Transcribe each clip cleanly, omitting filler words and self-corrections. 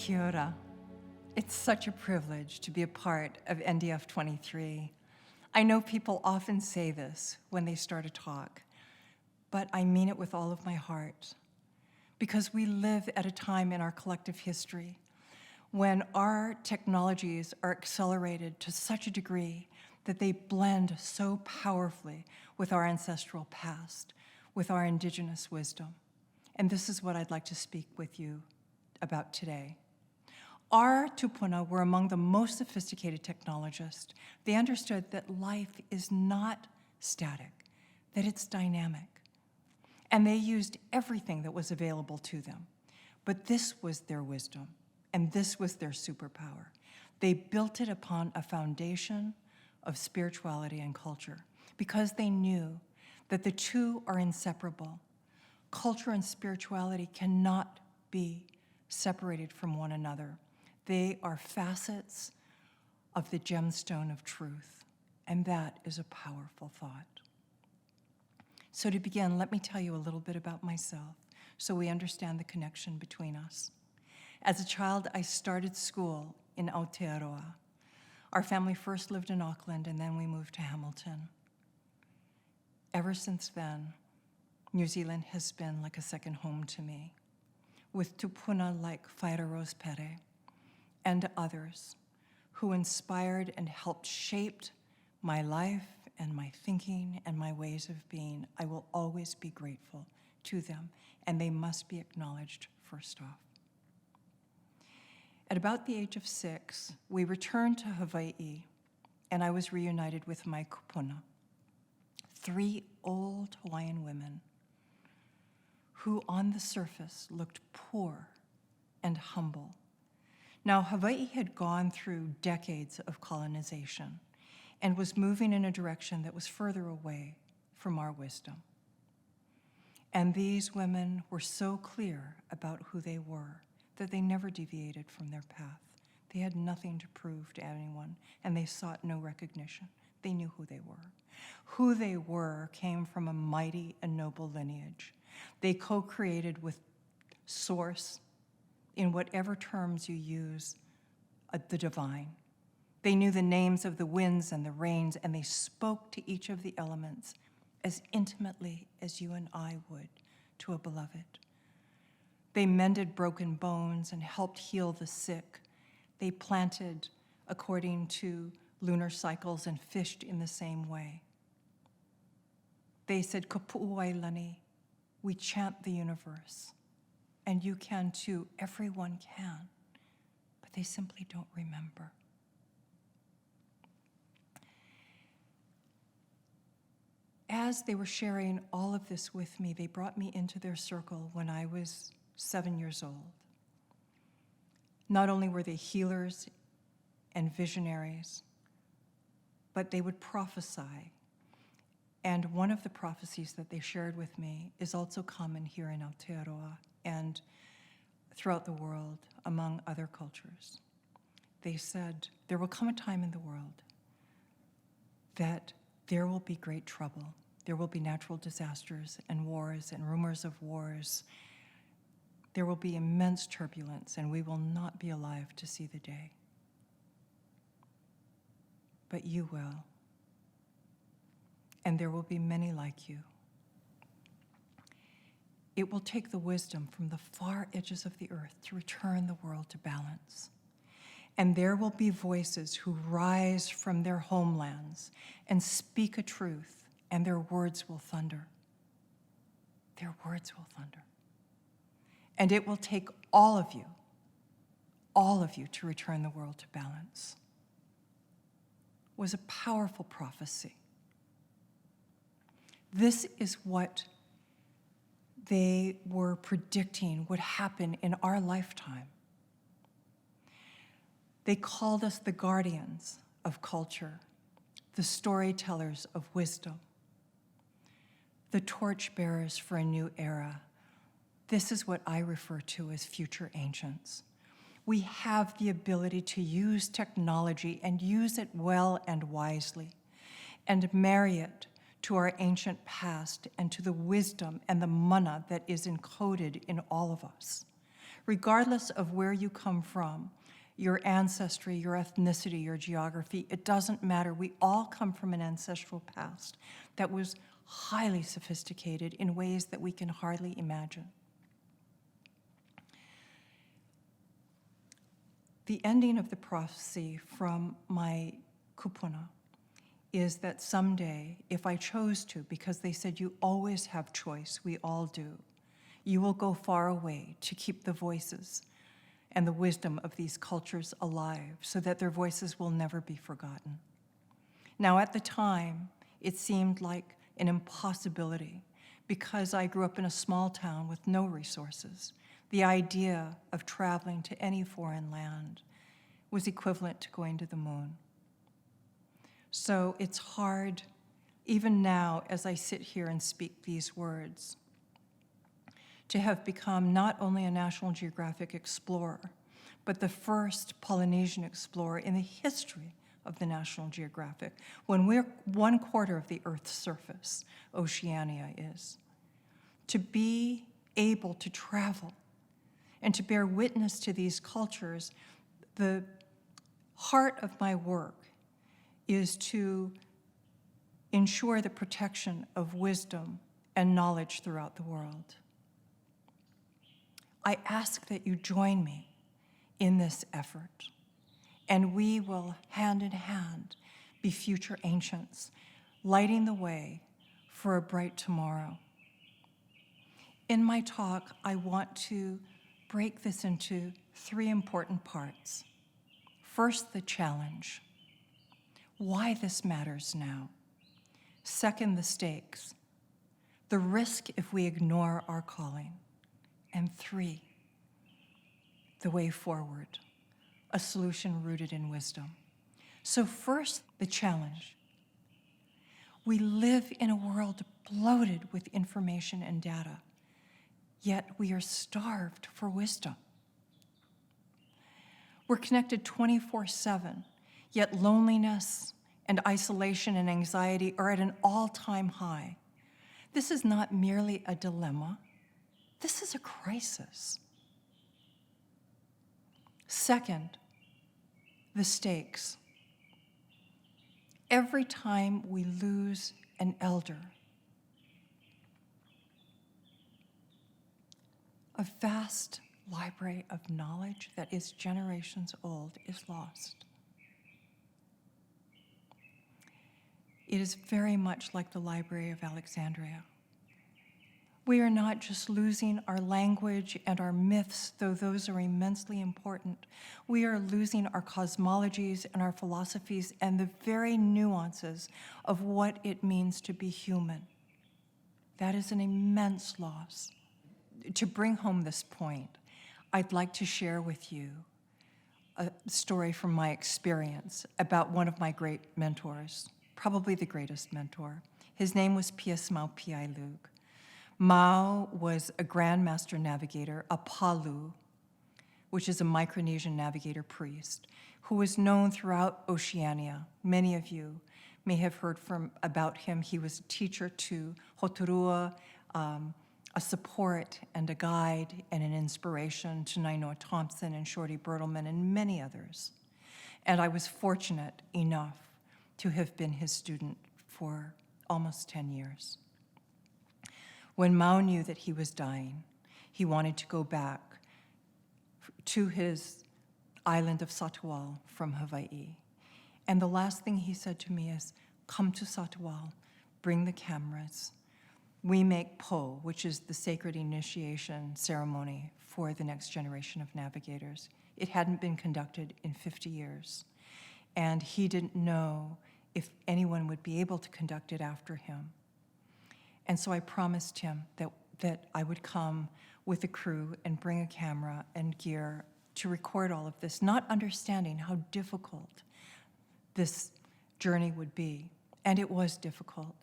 Kia ora. It's such a privilege to be a part of NDF23. I know people often say this when they start a talk, but I mean it with all of my heart, because we live at a time in our collective history when our technologies are accelerated to such a degree that they blend so powerfully with our ancestral past, with our indigenous wisdom. And this is what I'd like to speak with you about today. Our tupuna were among the most sophisticated technologists. They understood that life is not static, that it's dynamic. And they used everything that was available to them. But this was their wisdom, and this was their superpower. They built it upon a foundation of spirituality and culture because they knew that the two are inseparable. Culture and spirituality cannot be separated from one another. They are facets of the gemstone of truth, and that is a powerful thought. So to begin, let me tell you a little bit about myself so we understand the connection between us. As a child, I started school in Aotearoa. Our family first lived in Auckland, and then we moved to Hamilton. Ever since then, New Zealand has been like a second home to me, with tupuna like Whaira Rose Pere and others who inspired and helped shape my life and my thinking and my ways of being. I will always be grateful to them, and they must be acknowledged first off. At about the age of 6, we returned to Hawaii, and I was reunited with my kupuna, 3 old Hawaiian women who on the surface looked poor and humble. Now, Hawaii had gone through decades of colonization and was moving in a direction that was further away from our wisdom. And these women were so clear about who they were that they never deviated from their path. They had nothing to prove to anyone, and they sought no recognition. They knew who they were. Who they were came from a mighty and noble lineage. They co-created with Source, in whatever terms you use, the divine. They knew the names of the winds and the rains, and they spoke to each of the elements as intimately as you and I would to a beloved. They mended broken bones and helped heal the sick. They planted according to lunar cycles and fished in the same way. They said, Kapu'uwailani, we chant the universe, and you can too, everyone can, but they simply don't remember. As they were sharing all of this with me, they brought me into their circle when I was 7 years old. Not only were they healers and visionaries, but they would prophesy. And one of the prophecies that they shared with me is also common here in Aotearoa and throughout the world among other cultures. They said, there will come a time in the world that there will be great trouble. There will be natural disasters and wars and rumors of wars. There will be immense turbulence, and we will not be alive to see the day. But you will. And there will be many like you. It will take the wisdom from the far edges of the earth to return the world to balance. And there will be voices who rise from their homelands and speak a truth, and their words will thunder. Their words will thunder. And it will take all of you to return the world to balance. It was a powerful prophecy. This is what they were predicting would happen in our lifetime. They called us the guardians of culture, the storytellers of wisdom, the torchbearers for a new era. This is what I refer to as future ancients. We have the ability to use technology and use it well and wisely, and marry it to our ancient past and to the wisdom and the mana that is encoded in all of us. regardless of where you come from, your ancestry, your ethnicity, your geography, it doesn't matter. We all come from an ancestral past that was highly sophisticated in ways that we can hardly imagine. The ending of the prophecy from my kupuna is that someday, if I chose to, because they said you always have choice, we all do, you will go far away to keep the voices and the wisdom of these cultures alive so that their voices will never be forgotten. Now, at the time, it seemed like an impossibility because I grew up in a small town with no resources. The idea of traveling to any foreign land was equivalent to going to the moon. So it's hard, even now, as I sit here and speak these words, to have become not only a National Geographic explorer, but the first Polynesian explorer in the history of the National Geographic, when we're 1/4 of the Earth's surface, Oceania is. To be able to travel and to bear witness to these cultures, the heart of my work is to ensure the protection of wisdom and knowledge throughout the world. I ask that you join me in this effort, and we will, hand in hand, be future ancients, lighting the way for a bright tomorrow. In my talk, I want to break this into 3 important parts. First, the challenge, why this matters now. Second, the stakes, the risk if we ignore our calling. And 3, the way forward, a solution rooted in wisdom. So first, the challenge. We live in a world bloated with information and data, yet we are starved for wisdom. We're connected 24/7, yet loneliness and isolation and anxiety are at an all-time high. This is not merely a dilemma. This is a crisis. Second, the stakes. Every time we lose an elder, a vast library of knowledge that is generations old is lost. It is very much like the Library of Alexandria. We are not just losing our language and our myths, though those are immensely important. We are losing our cosmologies and our philosophies and the very nuances of what it means to be human. That is an immense loss. To bring home this point, I'd like to share with you a story from my experience about one of my great mentors, probably the greatest mentor. His name was Pius Mau Piai Lug. Mao was a Grand Master Navigator, a Palu, which is a Micronesian navigator priest, who was known throughout Oceania. Many of you may have heard about him. He was a teacher to Hoturua, a support and a guide and an inspiration to Nainoa Thompson and Shorty Bertleman and many others. And I was fortunate enough to have been his student for almost 10 years. When Mao knew that he was dying, he wanted to go back to his island of Satawal from Hawaii. And the last thing he said to me is, come to Satawal, bring the cameras. We make po, which is the sacred initiation ceremony for the next generation of navigators. It hadn't been conducted in 50 years. And he didn't know if anyone would be able to conduct it after him. And so I promised him that I would come with a crew and bring a camera and gear to record all of this, not understanding how difficult this journey would be. And it was difficult.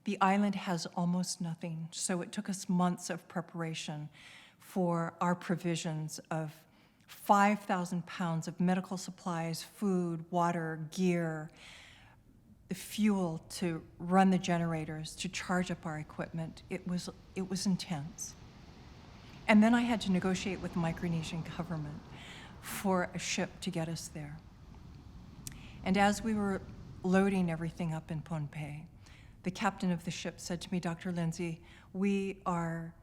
The island has almost nothing, so it took us months of preparation for our provisions of 5,000 pounds of medical supplies, food, water, gear, the fuel to run the generators, to charge up our equipment. It was intense. And then I had to negotiate with the Micronesian government for a ship to get us there. And as we were loading everything up in Pohnpei, the captain of the ship said to me, "Dr. Lindsey, we are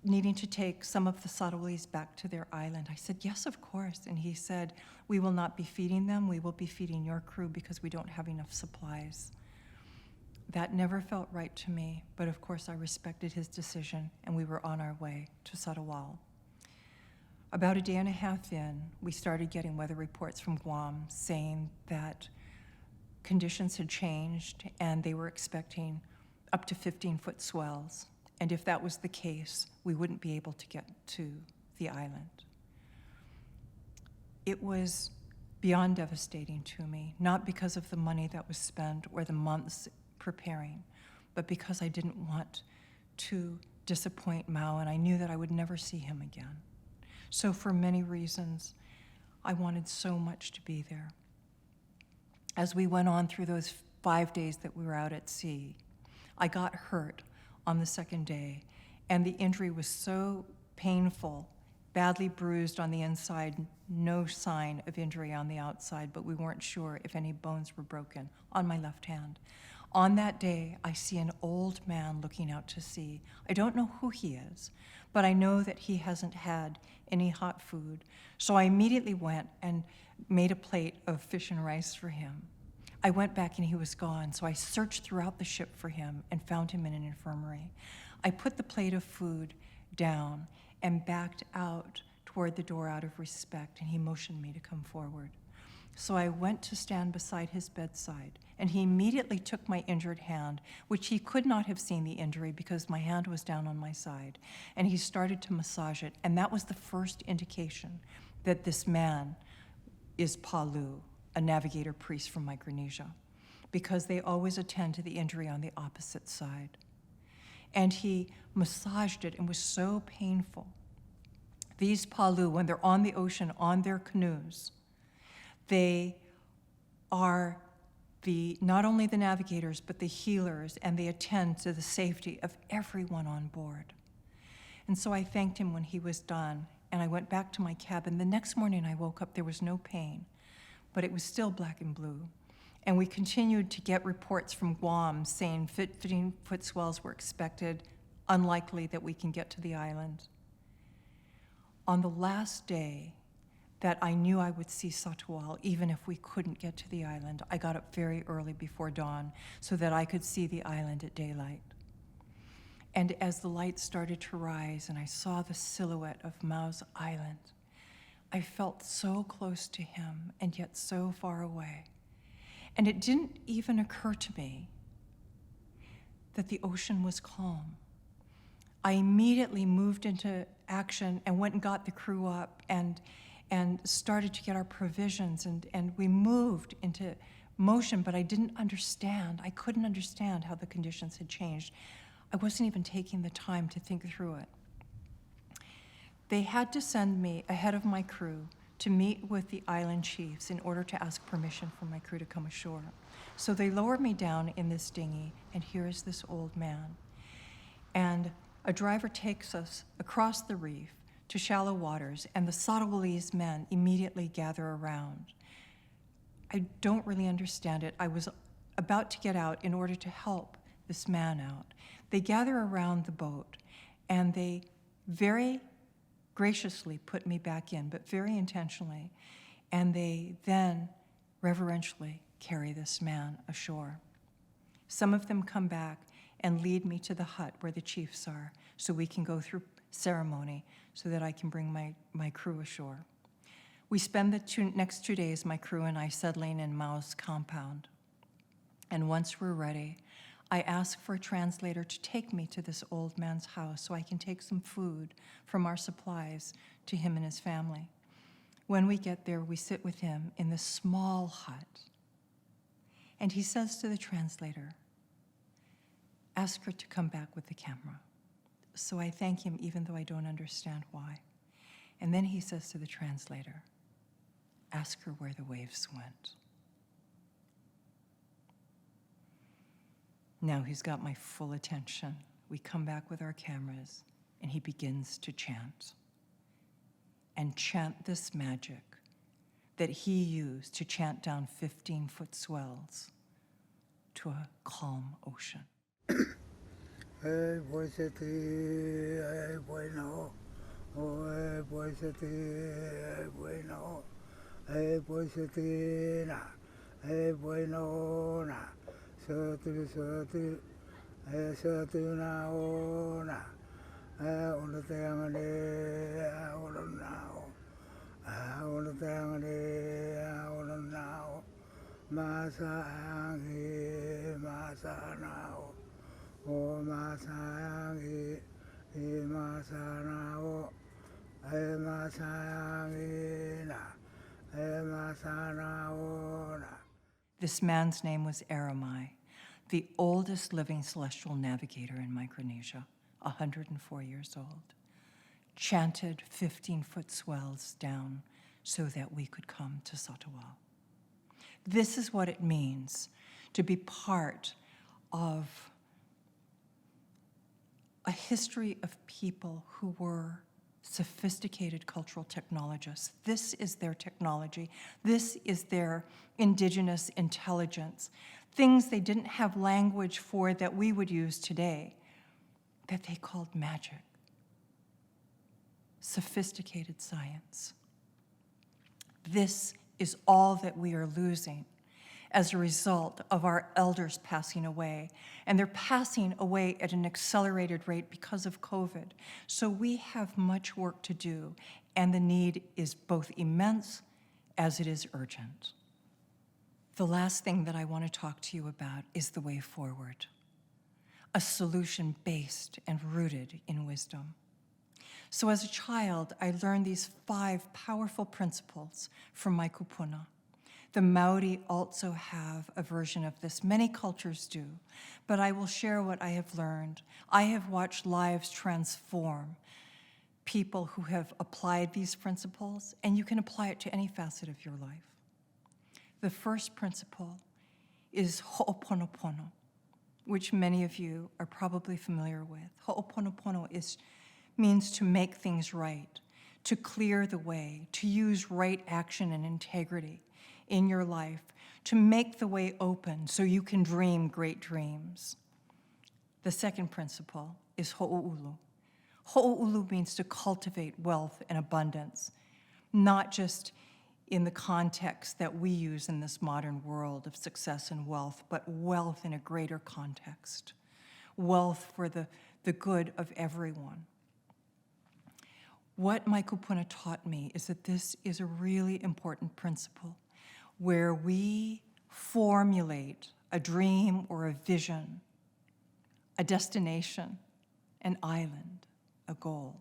needing to take some of the Sarawis back to their island." I said, "Yes, of course." And he said, "We will not be feeding them. We will be feeding your crew because we don't have enough supplies." That never felt right to me, but of course I respected his decision, and we were on our way to Sarawal. About a day and a half in, we started getting weather reports from Guam saying that conditions had changed and they were expecting up to 15-foot swells. And if that was the case, we wouldn't be able to get to the island. It was beyond devastating to me, not because of the money that was spent or the months preparing, but because I didn't want to disappoint Mao, and I knew that I would never see him again. So for many reasons, I wanted so much to be there. As we went on through those 5 days that we were out at sea, I got hurt on the second day, and the injury was so painful, badly bruised on the inside, no sign of injury on the outside, but we weren't sure if any bones were broken on my left hand. On that day, I see an old man looking out to sea. I don't know who he is, but I know that he hasn't had any hot food. So I immediately went and made a plate of fish and rice for him. I went back and he was gone, so I searched throughout the ship for him and found him in an infirmary. I put the plate of food down and backed out toward the door out of respect, and he motioned me to come forward. So I went to stand beside his bedside, and he immediately took my injured hand, which he could not have seen the injury because my hand was down on my side, and he started to massage it, and that was the first indication that this man is Palu, a navigator priest from Micronesia, because they always attend to the injury on the opposite side. And he massaged it and was so painful. These Palu, when they're on the ocean, on their canoes, they are not only the navigators, but the healers, and they attend to the safety of everyone on board. And so I thanked him when he was done, and I went back to my cabin. The next morning I woke up, there was no pain, but it was still black and blue. And we continued to get reports from Guam saying 15-foot swells were expected, unlikely that we can get to the island. On the last day that I knew I would see Satawal, even if we couldn't get to the island, I got up very early before dawn so that I could see the island at daylight. And as the light started to rise and I saw the silhouette of Mao's island, I felt so close to him and yet so far away. And it didn't even occur to me that the ocean was calm. I immediately moved into action and went and got the crew up and started to get our provisions, and we moved into motion, but I didn't understand. I couldn't understand how the conditions had changed. I wasn't even taking the time to think through it. They had to send me ahead of my crew to meet with the island chiefs in order to ask permission for my crew to come ashore. So they lowered me down in this dinghy, and here is this old man. And a driver takes us across the reef to shallow waters, and the Sarawalese men immediately gather around. I don't really understand it. I was about to get out in order to help this man out. They gather around the boat, and they very graciously put me back in, but very intentionally, and they then reverentially carry this man ashore. Some of them come back and lead me to the hut where the chiefs are so we can go through ceremony so that I can bring my crew ashore. We spend the next 2 days, my crew and I, settling in Mao's compound. And once we're ready, I ask for a translator to take me to this old man's house so I can take some food from our supplies to him and his family. When we get there, we sit with him in this small hut. And he says to the translator, "Ask her to come back with the camera." So I thank him even though I don't understand why. And then he says to the translator, "Ask her where the waves went." Now he's got my full attention. We come back with our cameras, and he begins to chant. And chant this magic that he used to chant down 15-foot swells to a calm ocean. This man's name was Aramai, the oldest living celestial navigator in Micronesia, 104 years old, chanted 15-foot swells down so that we could come to Satawal. This is what it means to be part of a history of people who were sophisticated cultural technologists. This is their technology. This is their indigenous intelligence. Things they didn't have language for that we would use today, that they called magic. Sophisticated science. This is all that we are losing as a result of our elders passing away. And they're passing away at an accelerated rate because of COVID. So we have much work to do, and the need is both immense as it is urgent. The last thing that I want to talk to you about is the way forward, a solution based and rooted in wisdom. So as a child, I learned these 5 powerful principles from my kupuna. The Maori also have a version of this. Many cultures do, but I will share what I have learned. I have watched lives transform, people who have applied these principles, and you can apply it to any facet of your life. The first principle is ho'oponopono, which many of you are probably familiar with. Ho'oponopono means to make things right, to clear the way, to use right action and integrity in your life, to make the way open so you can dream great dreams. The second principle is ho'oulu. Ho'oulu means to cultivate wealth and abundance, not just in the context that we use in this modern world of success and wealth, but wealth in a greater context, wealth for the good of everyone. What my kupuna taught me is that this is a really important principle where we formulate a dream or a vision, a destination, an island, a goal,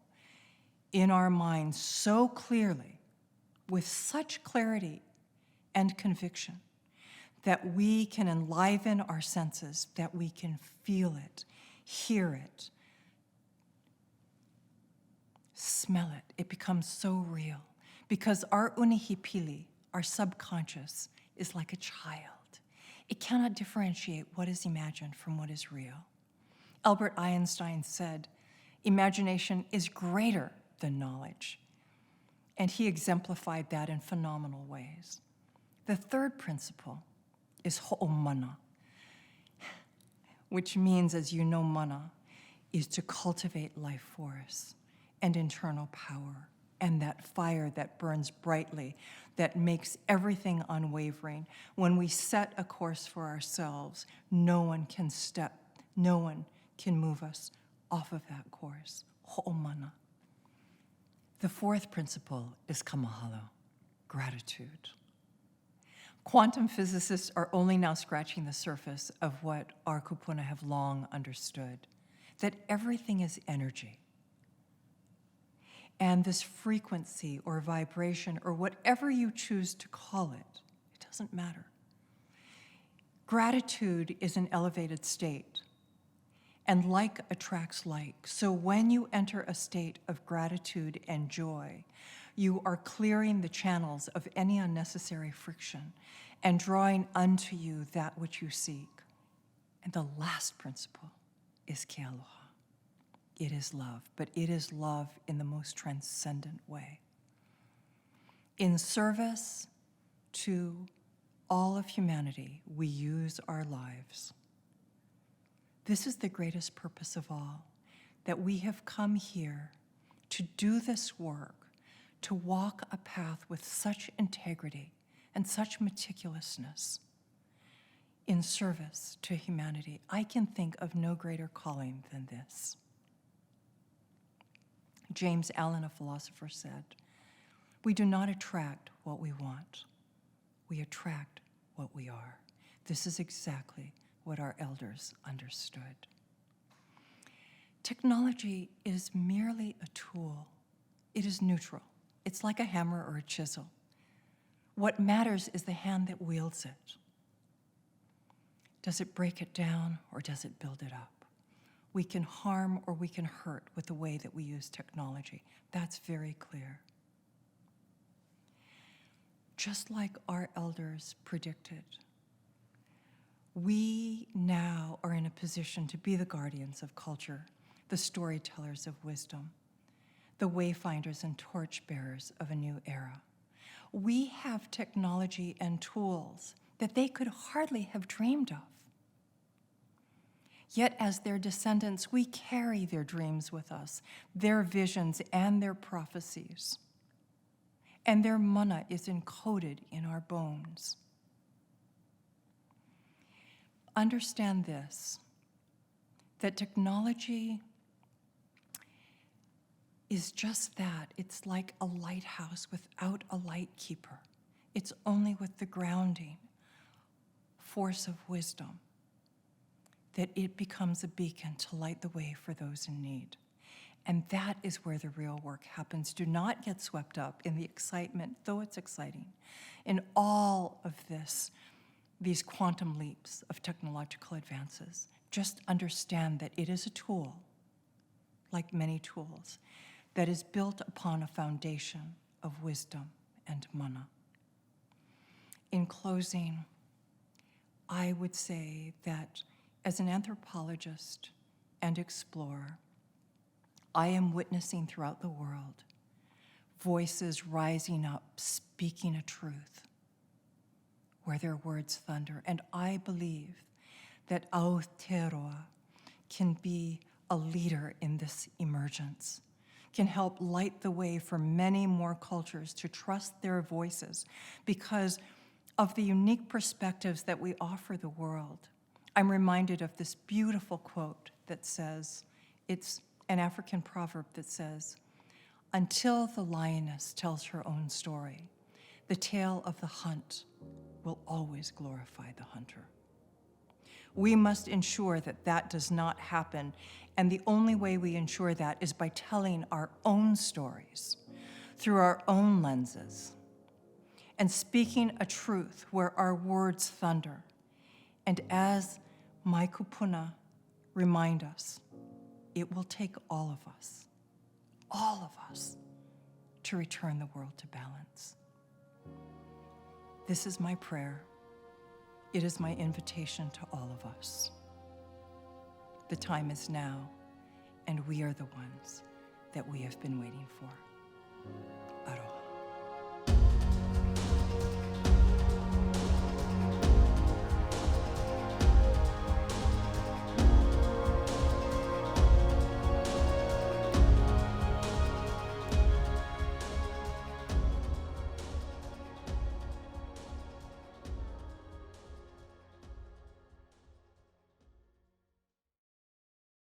in our minds so clearly, with such clarity and conviction, that we can enliven our senses, that we can feel it, hear it, smell it. It becomes so real because our unihipili, our subconscious, is like a child. It cannot differentiate what is imagined from what is real. Albert Einstein said, imagination is greater than knowledge. And he exemplified that in phenomenal ways. The third principle is ho'omana, which means, as you know, mana is to cultivate life force and internal power, and that fire that burns brightly, that makes everything unwavering. When we set a course for ourselves, no one can move us off of that course. Ho'omana. The fourth principle is kamahalo, gratitude. Quantum physicists are only now scratching the surface of what our kupuna have long understood, that everything is energy. And this frequency or vibration or whatever you choose to call it, it doesn't matter. Gratitude is an elevated state, and like attracts like. So when you enter a state of gratitude and joy, you are clearing the channels of any unnecessary friction and drawing unto you that which you seek. And the last principle is ke aloha, It is love, but it is love in the most transcendent way. In service to all of humanity, we use our lives. This is the greatest purpose of all, that we have come here to do this work, to walk a path with such integrity and such meticulousness in service to humanity. I can think of no greater calling than this. James Allen, a philosopher, said, "We do not attract what we want. We attract what we are." This is exactly what our elders understood. Technology is merely a tool. It is neutral. It's like a hammer or a chisel. What matters is the hand that wields it. Does it break it down or does it build it up? We can harm or we can hurt with the way that we use technology. That's very clear. Just like our elders predicted, we now are in a position to be the guardians of culture, the storytellers of wisdom, the wayfinders and torchbearers of a new era. We have technology and tools that they could hardly have dreamed of. Yet as their descendants, we carry their dreams with us, their visions and their prophecies. And their mana is encoded in our bones. Understand this, that technology is just that. It's like a lighthouse without a light keeper. It's only with the grounding force of wisdom that it becomes a beacon to light the way for those in need. And that is where the real work happens. Do not get swept up in the excitement, though it's exciting, in all of these quantum leaps of technological advances. Just understand that it is a tool, like many tools, that is built upon a foundation of wisdom and mana. In closing, I would say that as an anthropologist and explorer, I am witnessing throughout the world voices rising up, speaking a truth where their words thunder. And I believe that Aotearoa can be a leader in this emergence, can help light the way for many more cultures to trust their voices because of the unique perspectives that we offer the world. I'm reminded of this beautiful quote that says, it's an African proverb that says, "Until the lioness tells her own story, the tale of the hunt will always glorify the hunter." We must ensure that that does not happen, and the only way we ensure that is by telling our own stories through our own lenses and speaking a truth where our words thunder. And as my kupuna remind us, it will take all of us, to return the world to balance. This is my prayer. It is my invitation to all of us. The time is now, and we are the ones that we have been waiting for.